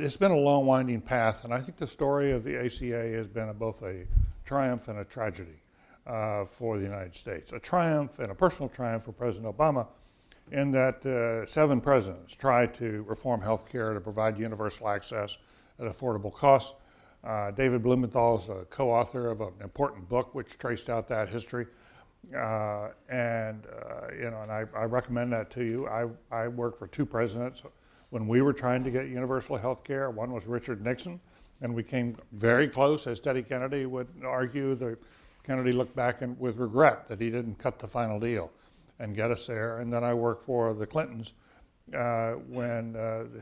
It's been a long, winding path, and I think the story of the ACA has been both a triumph and a tragedy for the United States. A triumph and a personal triumph for President Obama in that 7 presidents tried to reform health care to provide universal access at affordable costs. David Blumenthal is a co-author of an important book which traced out that history. And I recommend that to you. I worked for 2 presidents when we were trying to get universal health care. One was Richard Nixon, and we came very close, as Teddy Kennedy would argue. Kennedy looked back with regret that he didn't cut the final deal and get us there. And then I worked for the Clintons when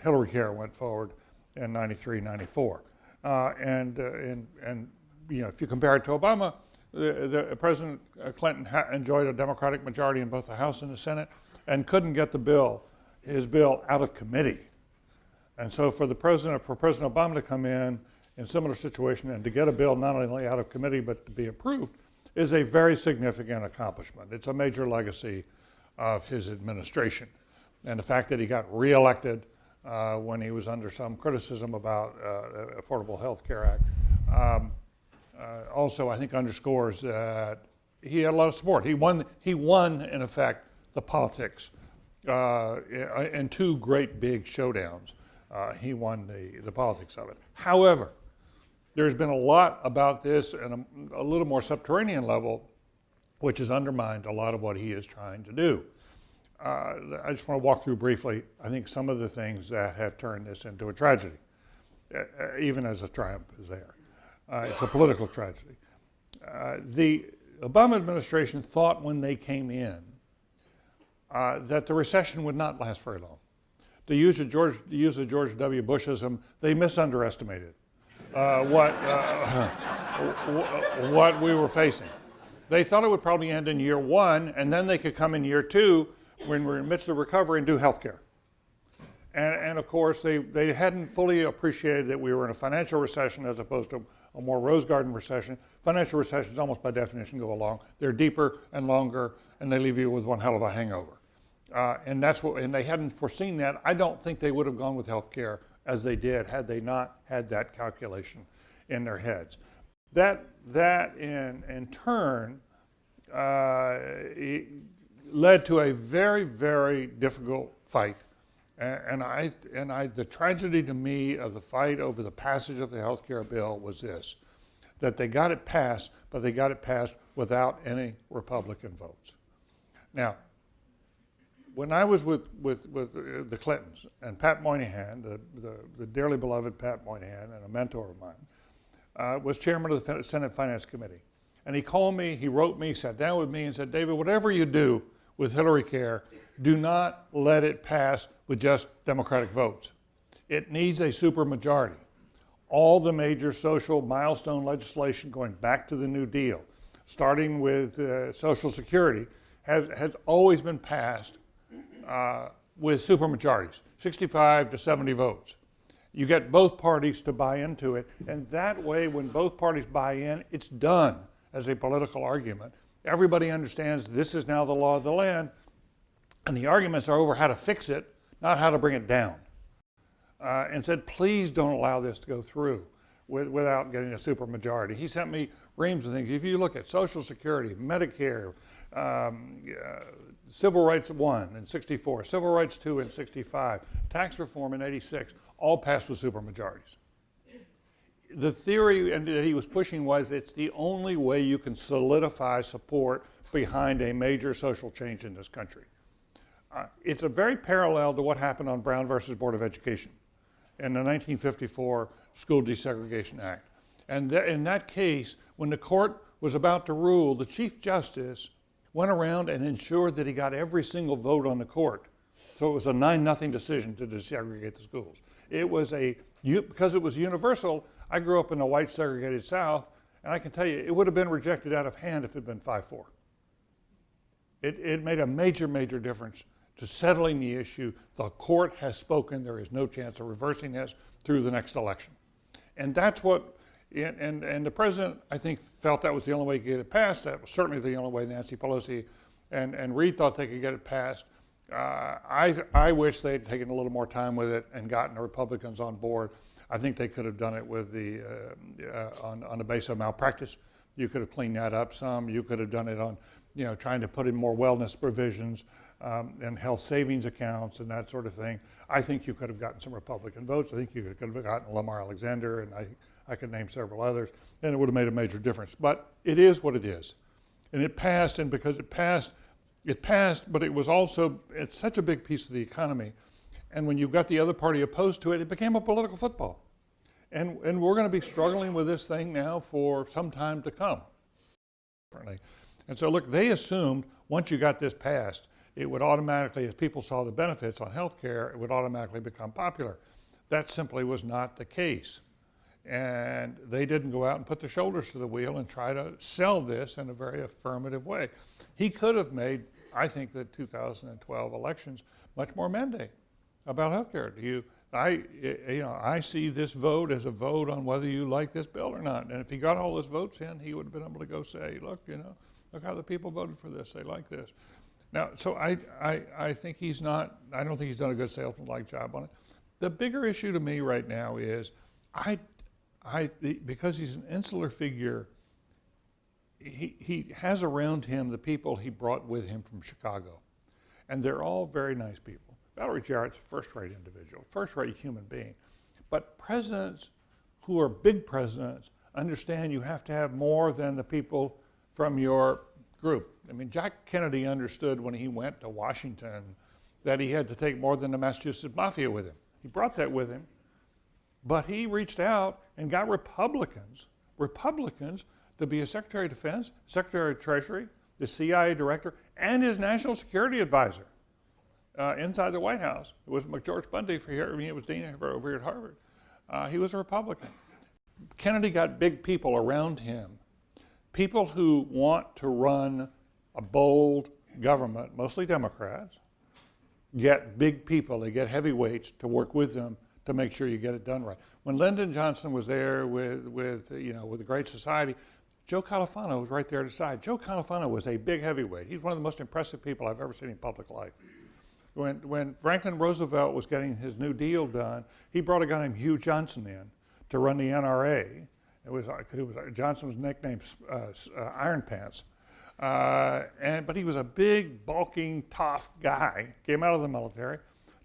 Hillary Care went forward in 93, 94. And if you compare it to Obama, the President Clinton enjoyed a Democratic majority in both the House and the Senate and couldn't get his bill out of committee. And so for President Obama to come in similar situation and to get a bill not only out of committee but to be approved is a very significant accomplishment. It's a major legacy of his administration. And the fact that he got reelected when he was under some criticism about Affordable Health Care Act also, I think, underscores that he had a lot of support. He won, in effect, the politics in 2 great big showdowns. He won the politics of it. However, there's been a lot about this at a little more subterranean level, which has undermined a lot of what he is trying to do. I just want to walk through briefly, I think, some of the things that have turned this into a tragedy, even as a triumph is there. It's a political tragedy. The Obama administration thought when they came in that the recession would not last very long. To use a George W. Bushism, they misunderestimated what we were facing. They thought it would probably end in year 1, and then they could come in year 2 when we're in the midst of recovery and do health care. And of course, they hadn't fully appreciated that we were in a financial recession as opposed to a more rose garden recession. Financial recessions, almost by definition, go along. They're deeper and longer, and they leave you with one hell of a hangover. And they hadn't foreseen that. I don't think they would have gone with health care as they did had they not had that calculation in their heads. That in turn led to a very, very difficult fight. The tragedy to me of the fight over the passage of the health care bill was this, that they got it passed, but they got it passed without any Republican votes. Now, when I was with the Clintons and Pat Moynihan, the dearly beloved Pat Moynihan and a mentor of mine, was chairman of the Senate Finance Committee. And he called me, he wrote me, sat down with me and said, David, whatever you do with Hillary Care, do not let it pass with just Democratic votes. It needs a supermajority. All the major social milestone legislation going back to the New Deal, starting with Social Security, has always been passed with supermajorities, 65 to 70 votes. You get both parties to buy into it, and that way, when both parties buy in, it's done as a political argument. Everybody understands this is now the law of the land, and the arguments are over how to fix it, not how to bring it down. And said, please don't allow this to go through without getting a supermajority. He sent me reams of things. If you look at Social Security, Medicare, Civil Rights 1 in 64, Civil Rights 2 in 65, tax reform in 86, all passed with supermajorities. The theory that he was pushing was it's the only way you can solidify support behind a major social change in this country. It's a very parallel to what happened on Brown versus Board of Education in the 1954 School Desegregation Act. And in that case, when the court was about to rule, the Chief Justice went around and ensured that he got every single vote on the court. So it was a 9-0 decision to desegregate the schools. It was because it was universal. I grew up in a white segregated South, and I can tell you, it would have been rejected out of hand if it had been 5-4. It made a major, major difference to settling the issue. The court has spoken. There is no chance of reversing this through the next election. And that's what, and the president, I think, felt that was the only way to get it passed. That was certainly the only way Nancy Pelosi and Reid thought they could get it passed. I wish they'd taken a little more time with it and gotten the Republicans on board. I think they could have done it with on the basis of malpractice. You could have cleaned that up some. You could have done it on, trying to put in more wellness provisions and health savings accounts and that sort of thing. I think you could have gotten some Republican votes. I think you could have gotten Lamar Alexander, and I could name several others, and it would have made a major difference. But it is what it is. And it passed, and because it passed, but it was also, it's such a big piece of the economy. And when you've got the other party opposed to it, it became a political football. And we're going to be struggling with this thing now for some time to come. And so look, they assumed once you got this passed, it would automatically, as people saw the benefits on health care, it would automatically become popular. That simply was not the case. And they didn't go out and put their shoulders to the wheel and try to sell this in a very affirmative way. He could have made, I think, the 2012 elections much more mandate about health care. I see this vote as a vote on whether you like this bill or not. And if he got all those votes in, he would have been able to go say, look, look how the people voted for this. They like this. Now, so I think he's not, I don't think he's done a good salesman-like job on it. The bigger issue to me right now is, because he's an insular figure, he has around him the people he brought with him from Chicago. And they're all very nice people. Valerie Jarrett's a first-rate individual, first-rate human being. But presidents who are big presidents understand you have to have more than the people from your group. I mean, Jack Kennedy understood when he went to Washington that he had to take more than the Massachusetts Mafia with him. He brought that with him. But he reached out and got Republicans to be a Secretary of Defense, Secretary of Treasury, the CIA director, and his national security advisor inside the White House. It was McGeorge Bundy for here. I mean, it was Dean over here at Harvard. He was a Republican. Kennedy got big people around him, people who want to run a bold government, mostly Democrats, get big people, they get heavyweights to work with them to make sure you get it done right. When Lyndon Johnson was there with the Great Society, Joe Califano was right there to side. Joe Califano was a big heavyweight. He's one of the most impressive people I've ever seen in public life. When Franklin Roosevelt was getting his New Deal done, he brought a guy named Hugh Johnson in to run the NRA. Johnson was nicknamed Iron Pants. But he was a big, bulking, tough guy, came out of the military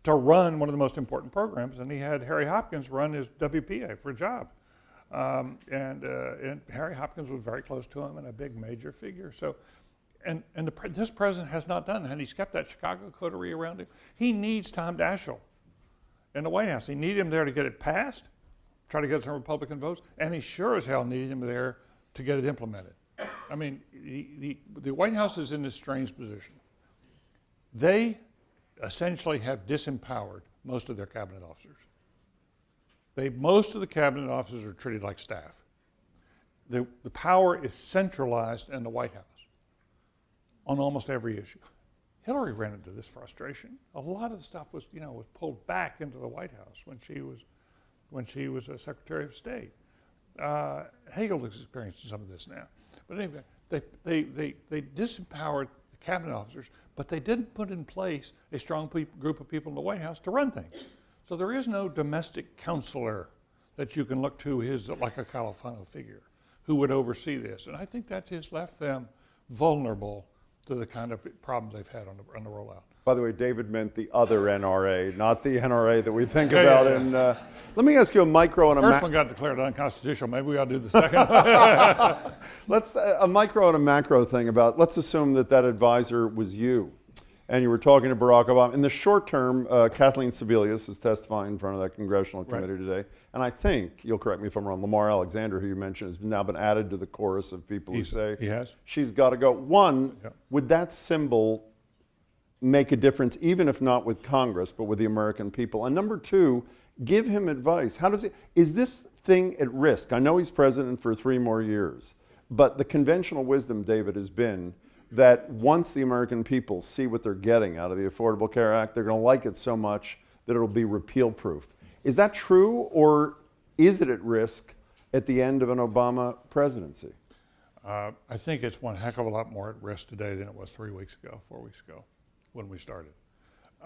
to run one of the most important programs, and he had Harry Hopkins run his WPA for a job. And Harry Hopkins was very close to him and a big major figure. So, this president has not done that, and he's kept that Chicago coterie around him. He needs Tom Daschle in the White House. He needed him there to get it passed, try to get some Republican votes, and he sure as hell needed him there to get it implemented. I mean, the White House is in this strange position. They essentially have disempowered most of their cabinet officers. Most of the cabinet officers are treated like staff. The power is centralized in the White House on almost every issue. Hillary ran into this frustration. A lot of the stuff was pulled back into the White House when she was a Secretary of State. Hagel is experiencing some of this now. But anyway, they disempowered the cabinet officers, but they didn't put in place a strong group of people in the White House to run things. So there is no domestic counselor that you can look to like a Califano figure who would oversee this. And I think that just left them vulnerable to the kind of problems they've had on the rollout. By the way, David meant the other NRA, not the NRA that we think about. And let me ask you a micro and a first one got declared unconstitutional. Maybe we ought to do the second. Let's a micro and a macro thing about. Let's assume that advisor was you, and you were talking to Barack Obama. In the short term, Kathleen Sebelius is testifying in front of that congressional committee today, and I think you'll correct me if I'm wrong. Lamar Alexander, who you mentioned, has now been added to the chorus of people who say she's got to go. One, would that symbol make a difference, even if not with Congress, but with the American people? And number two, give him advice. Is this thing at risk? I know he's president for 3 more years, but the conventional wisdom, David, has been that once the American people see what they're getting out of the Affordable Care Act, they're going to like it so much that it'll be repeal-proof. Is that true, or is it at risk at the end of an Obama presidency? I think it's one heck of a lot more at risk today than it was 3 weeks ago, 4 weeks ago, when we started.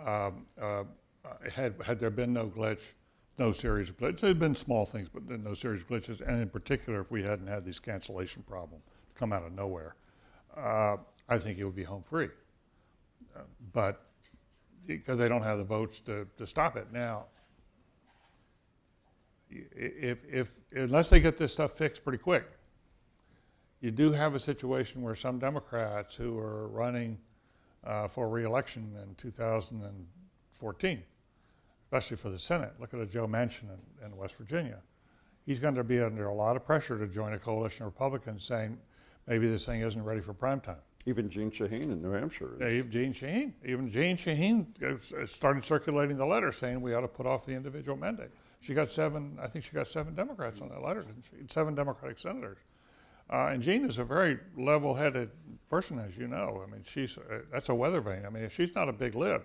Had there been no glitch, no series of glitches, there had been small things, but no series of glitches, and in particular, if we hadn't had these cancellation problems come out of nowhere, I think it would be home free. But because they don't have the votes to stop it now, unless they get this stuff fixed pretty quick, you do have a situation where some Democrats who are running for re-election in 2014, especially for the Senate, look at Joe Manchin in West Virginia. He's going to be under a lot of pressure to join a coalition of Republicans saying maybe this thing isn't ready for prime time. Even Jean Shaheen in New Hampshire. Even Jean Shaheen started circulating the letter saying we ought to put off the individual mandate. She got I think she got 7 Democrats on that letter, didn't she? 7 Democratic senators. And Jean is a very level-headed person, as you know. I mean, that's a weather vane. I mean, she's not a big lib.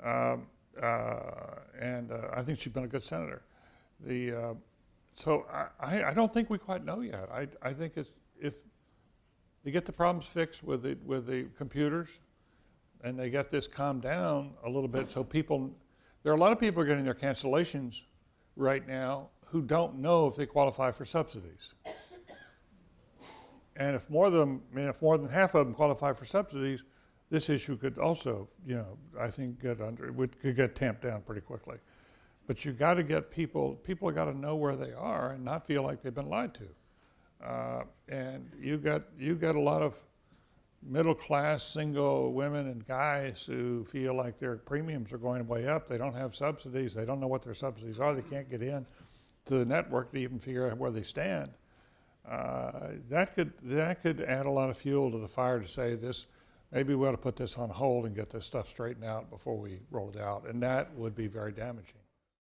And I think she's been a good senator. So I don't think we quite know yet. I think if they get the problems fixed with the computers, and they get this calmed down a little bit, so there are a lot of people getting their cancellations right now who don't know if they qualify for subsidies. And if more than half of them qualify for subsidies, this issue could also, I think could get tamped down pretty quickly. But you got to get people have got to know where they are and not feel like they've been lied to. And you got a lot of middle-class single women and guys who feel like their premiums are going way up. They don't have subsidies. They don't know what their subsidies are. They can't get in to the network to even figure out where they stand. That could add a lot of fuel to the fire to say maybe we ought to put this on hold and get this stuff straightened out before we roll it out, and that would be very damaging.